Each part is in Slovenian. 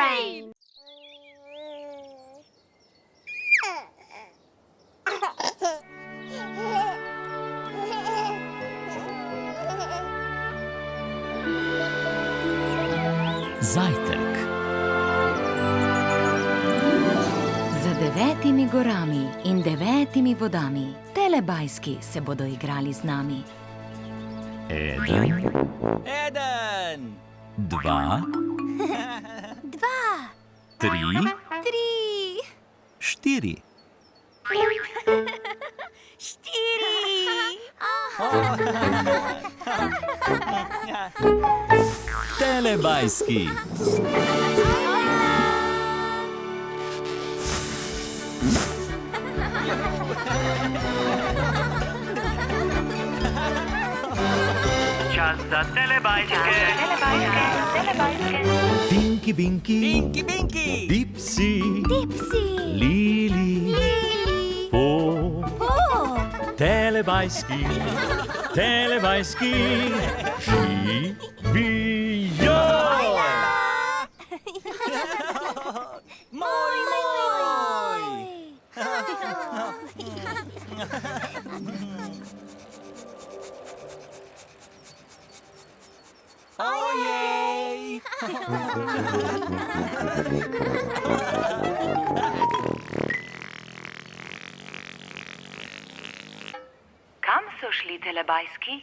fajn! Zajtrk. Za 9 gorami in 9 vodami Telebajski se bodo igrali z nami. 1, 2, 3, 4. 4. Telebajski. Čas za telebajske. Pinky, Binky, Binky, Binky. Dipsy, Dipsy, Lili, Po. Telebajski, telebajski, živijo! Moj, moj. Ojej. Kam so šli Telebajski?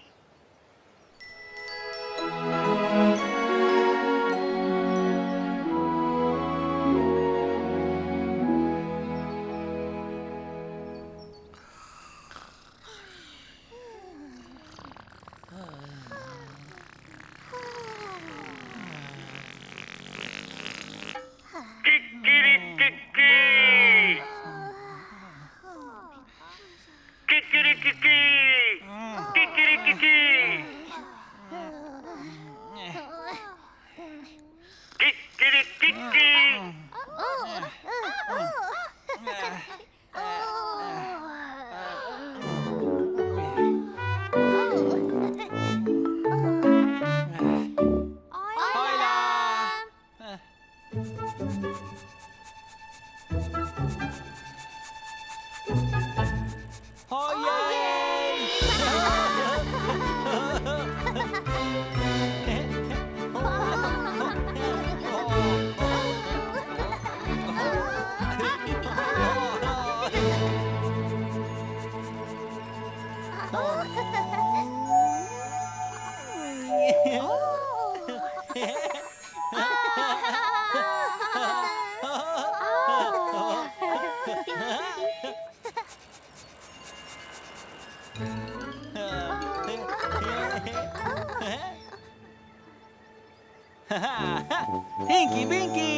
Binky, Binky.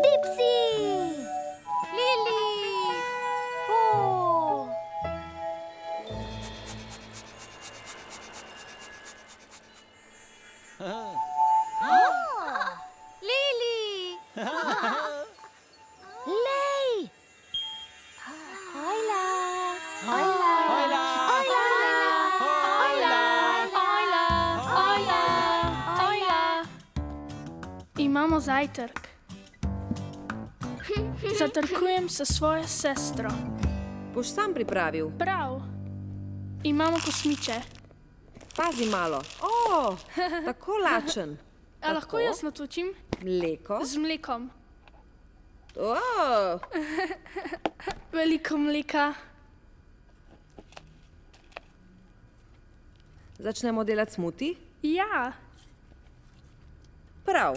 Dipsy, Lili, Po. Lili, Lej. Hojla, hojla, hojla, hojla. Imamo zajtrk. Zajtrkujem s svojo sestro. Boš sam pripravil? Prav. Imamo kosmiče. Pazi malo. O, tako lačen. A lahko jaz natočim? Mleko? Z mlekom. O, Veliko mleka. začnemo delati smuti? Ja, Prav.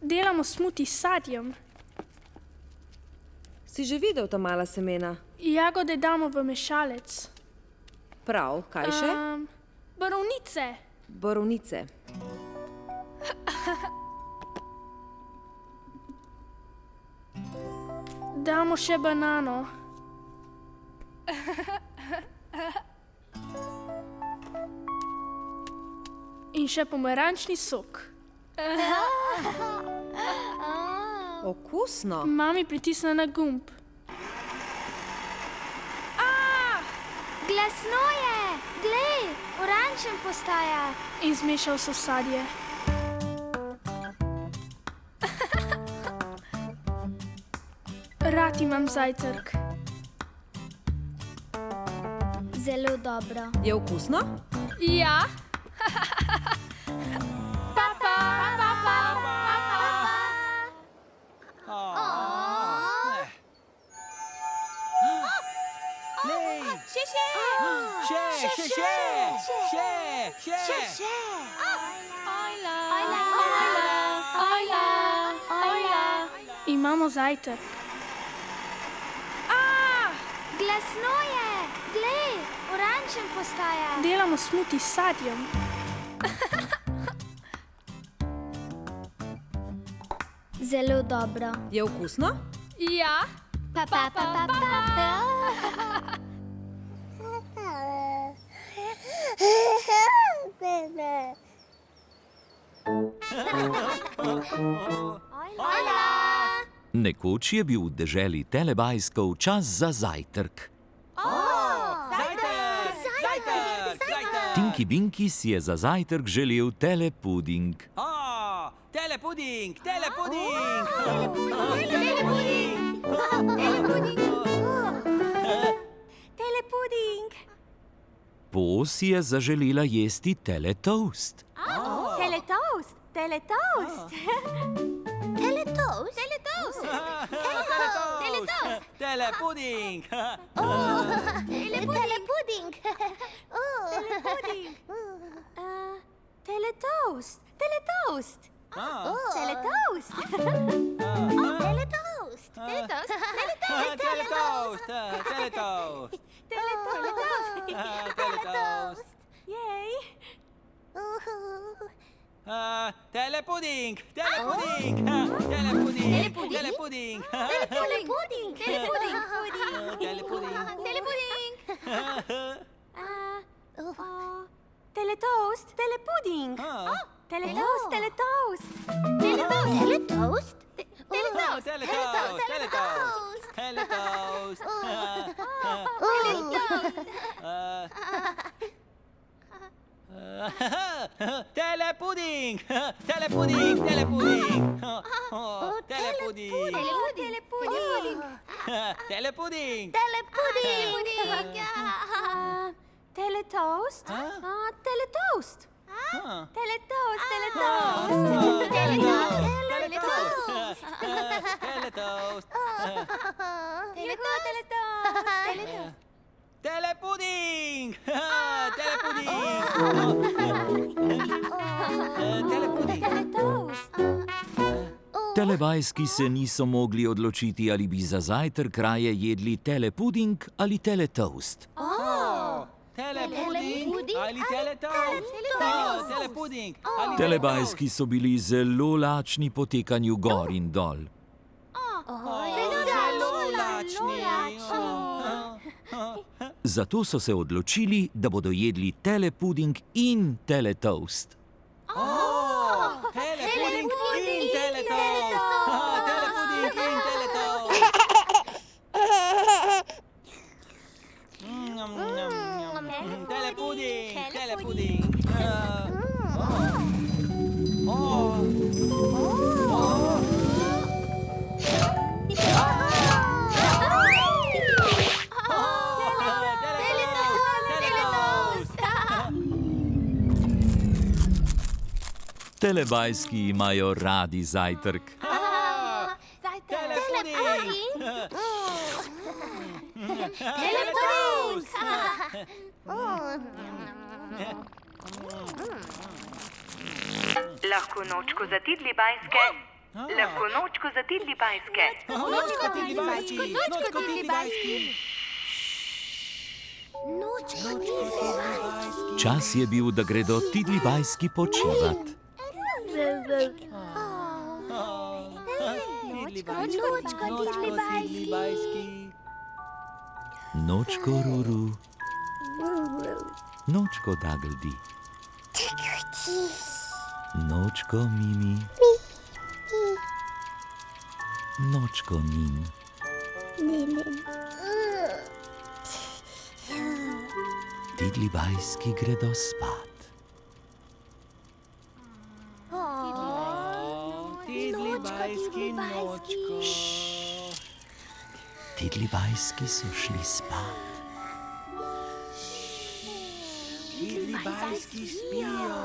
delamo smuti s sadjem. Si že videl ta mala semena? Jagode damo v mešalec. Prav. Kaj še? Borovnice. Borovnice. Damo še banano. In še pomarančni sok. Okusno. Mami pritisne na gumb. Glasno je, glej, oranžen postaja. In zmešal so sadje. Rad imam zajtrk. Zelo dobro. Je okusno? Ja. Imamo zajtrk. Glasno je. Glej, oranžen postaja. Delamo smuti s sadjem. Zelo dobro. Je okusno? Ja. Pa, pa, pa, pa, pa. Nekoč je bil v deželi Telebajskov čas za zajtrk. Tinky Binky si je za zajtrk želel telepuding. Telepuding! Po si je zaželela jesti teletoast. Teletoast. Teletoast. Teletoast. Teletoast. Teletoast. Telepuding! Telepuding. Teletoast. Teletoast. Teletoast. Teletoast. Teletoast! Teletoast! Yay. Telepuding! Telepuding. Telepuding! Telepuding! Telepuding. Telepuding! Telepuding. Teletoast. Telepuding. Teletoast. Teletoast. Teletoast. Teletoast. Teletoast! Telepuding! Telepuding! Telepuding! Telepuding! Telepuding! Teletoast. Teletoast. Teletoast. Teletoast! Telepuding! Telebajski se niso mogli odločiti, ali bi za zajtrk raje jedli telepuding ali teletoast. Telepuding ali teletoast? Telepuding ali Telebajski so bili zelo lačni po tekanju gor in dol. zelo lačni. Zato so se odločili, da bodo jedli telepuding in teletoast. Telepuding in teletoast! Telepuding in teletoast! Telepuding! Telepuding! Telebajski imajo radi zajtrk. Lahko nočko za tidli bajske. Lahko nočko za tidli bajske. Čas je bil, da gredo tidlibajski počivat. Nočko ruru, nočko dagldi, nočko mimi, nočko nin. Tidlibajski gredo spat. Tidlibajski nočko. Telebajski so šli spat. Telebajski spijo.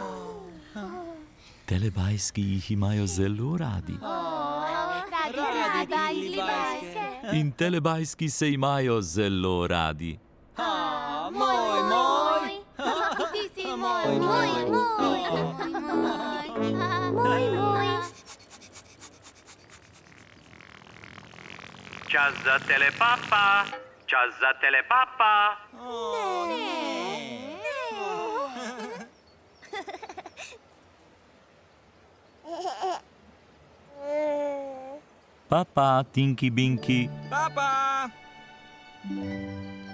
Telebajski jih imajo zelo radi. Radi telebajske. In telebajski se imajo zelo radi. Moj, moj. Ti si moj, moj, moj, moj, moj. Čas za telepapa, čas za telepapa. Papa, Tinky Binky. Papa.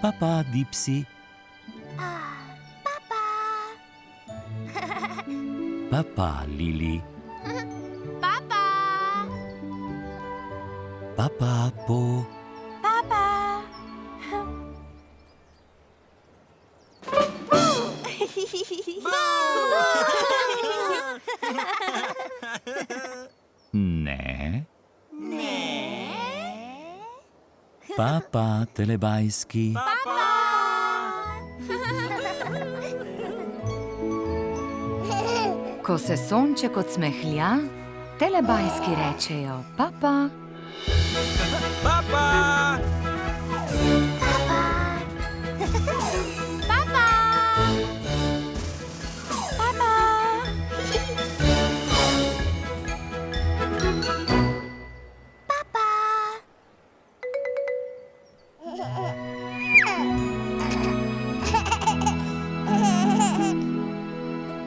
Papa, Dipsy. Papa, Lili. Papa. Papa, Po. Papa. Ne. Papa, Telebajski. Ko se sonček odsmehlja, telebajski rečejo papa. Papa.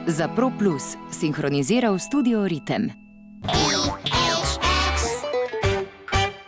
Za Pro Plus sinhroniziral studio Ritem.